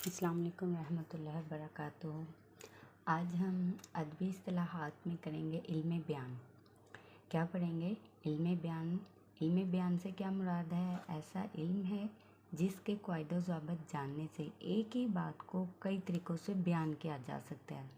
अस्सलाम वालेकुम रहमतुल्लाहि वबरकातुहू। आज हम अदबी इस्तिलाहात में करेंगे इल्म बयान। क्या पढ़ेंगे? इल्म बयान। इल्म बयान से क्या मुराद है? ऐसा इल्म है जिसके क़वाइद ज़ाबित जानने से एक ही बात को कई तरीक़ों से बयान किया जा सकता है।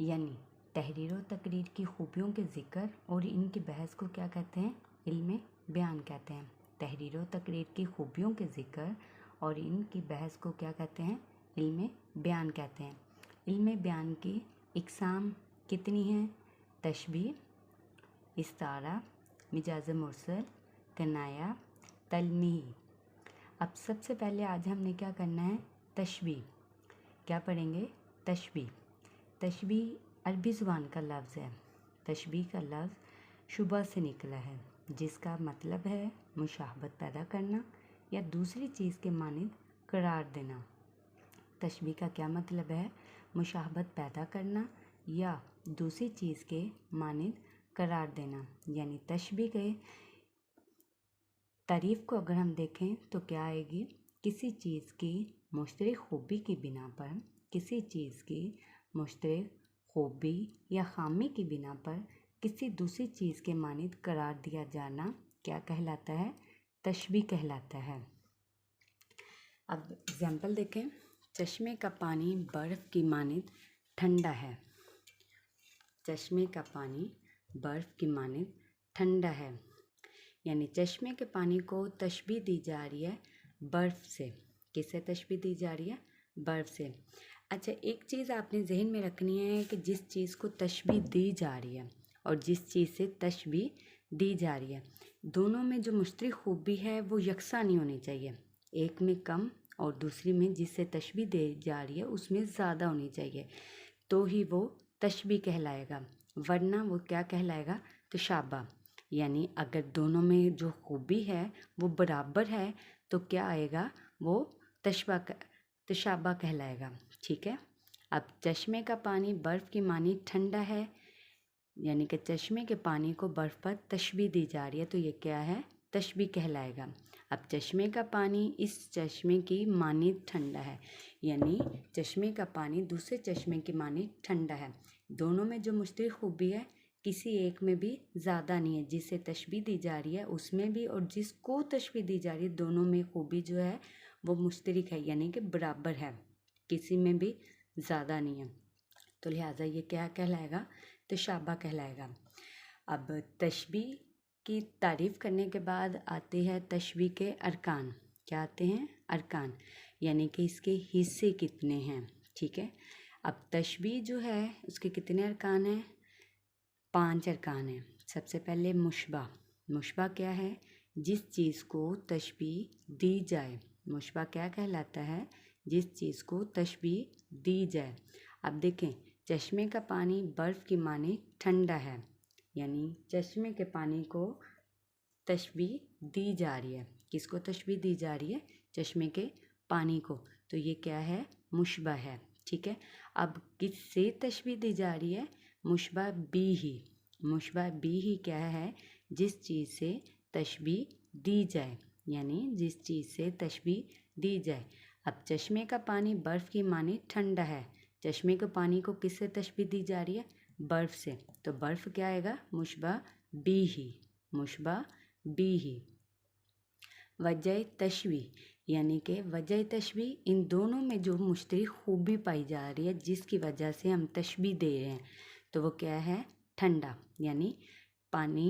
यानी तहरीर व तकरीर की खूबियों के ज़िक्र और इनकी बहस को क्या कहते हैं? इल्म बयान कहते हैं। तहरीर व तकरीर की खूबियों के ज़िक्र और इनकी बहस को क्या कहते हैं? इल्म बयान कहते हैं। इल्म बयान की इक़साम कितनी हैं? तशबीह, इस्तारा, मिजाज मुरसल, कनाया, तलमीह। अब सबसे पहले आज हमने क्या करना है? तशबीह। क्या पढ़ेंगे? तशबीह। तशबीह अरबी ज़ुबान का लफ्ज़ है। तशबीह का लफ्ज़ शुबह से निकला है, जिसका मतलब है मुशाहबत पैदा करना या दूसरी चीज़ के मानिंद करार देना। तशबीह का क्या मतलब है? मुशाहबत पैदा करना या दूसरी चीज़ के मानिंद करार देना। यानी तशबीह के तारीफ़ को अगर हम देखें तो क्या आएगी? किसी चीज़ की मुश्तरक खूबी की बिना पर, किसी चीज़ की मुश्तरक खूबी या ख़ामी की बिना पर किसी दूसरी चीज़ के मानिंद करार दिया जाना क्या कहलाता है? तशबीह कहलाता है। अब एग्जाम्पल देखें। चश्मे का पानी बर्फ़ की मानिंद ठंडा है। चश्मे का पानी बर्फ़ की मानिंद ठंडा है। यानी चश्मे के पानी को तशबीह दी जा रही है बर्फ़ से। किससे तशबीह दी जा रही है? बर्फ़ से। अच्छा, एक चीज़ आपने जहन में रखनी है कि जिस चीज़ को तशबीह दी जा रही है और जिस चीज़ से तशबीह दी जा रही है, दोनों में जो मुश्तरक खूबी है वो यकसा नहीं होनी चाहिए। एक में कम और दूसरी में जिससे तशबीह दी जा रही है उसमें ज़्यादा होनी चाहिए, तो ही वो तशबीह कहलाएगा, वरना वो क्या कहलाएगा? तशाबा। यानी अगर दोनों में जो खूबी है वो बराबर है तो क्या आएगा? वो तशाबा कहलाएगा। ठीक है। अब चश्मे का पानी बर्फ़ की मानिंद ठंडा है, यानी कि चश्मे के पानी को बर्फ़ पर तशबीह दी जा रही है, तो ये क्या है? तशबीह कहलाएगा। अब चश्मे का पानी इस चश्मे की मानिंद ठंडा है, यानी चश्मे का पानी दूसरे चश्मे की मानिंद ठंडा है। दोनों में जो मुश्तरक खूबी है किसी एक में भी ज़्यादा नहीं है, जिससे तशबीह दी जा रही है उसमें भी और जिसको तशबीह दी जा रही है दोनों में खूबी जो है वो मुश्तरक है, यानी कि बराबर है, किसी में भी ज़्यादा नहीं है, तो लिहाजा ये क्या कहलाएगा? तशाबा कहलाएगा। अब तशबीह की तारीफ़ करने के बाद आते हैं तशबीह के अरकान। क्या आते हैं? अरकान, यानी कि इसके हिस्से कितने हैं। ठीक है। अब तशबीह जो है उसके कितने अरकान हैं? 5 अरकान हैं। सबसे पहले मुशबा। मुशबा क्या है? जिस चीज़ को तशबीह दी जाए। मुशबा क्या कहलाता है? जिस चीज़ को तशबीह दी जाए। अब देखें, चश्मे का पानी बर्फ़ की मानिंद ठंडा है, यानी चश्मे के पानी को तशबीह दी जा रही है। किसको तशबीह दी जा रही है? चश्मे के पानी को, तो ये क्या है? मुशबा है। ठीक है। अब किससे तशबीह दी जा रही है? मुशबा बी ही। मुशबा बी ही क्या है? जिस चीज़ से तशबीह दी जाए, यानी जिस चीज़ से तशबीह दी जाए। अब चश्मे का पानी बर्फ़ की मानिंद ठंडा है, चश्मे के पानी को किससे तशबीह दी जा रही है? बर्फ़ से, तो बर्फ़ क्या आएगा? मुशबा बी ही। मुशबा बी ही। वजह तशबीह, यानी कि वजह तशबीह इन दोनों में जो मुश्तरक खूबी पाई जा रही है जिसकी वजह से हम तशबीह दे रहे हैं, तो वो क्या है? ठंडा, यानी पानी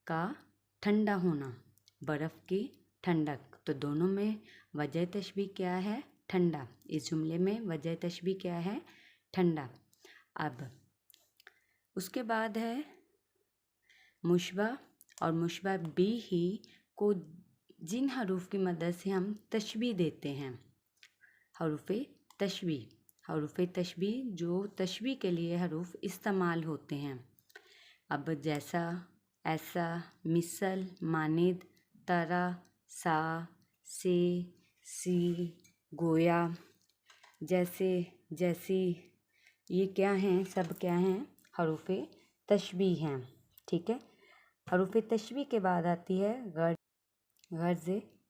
का ठंडा होना, बर्फ़ की ठंडक, तो दोनों में वजह तशबीह क्या है? ठंडा। इस जुमले में वजह तशबीह क्या है? ठंडा। अब उसके बाद है मुशबा, और मुशबा बी ही को जिन हरूफ की मदद से हम तशबीह देते हैं, हरूफ तशबीह। हरूफ तशबीह जो तशबीह के लिए हरूफ इस्तेमाल होते हैं। अब जैसा, ऐसा, मिसल, मानिद, तरह, सा, से, सी, गोया, जैसे, जैसी, ये क्या हैं? सब क्या हैं? हरूफ तशबीह हैं। ठीक है। हरूफ तशबीह के बाद आती है गर्ज़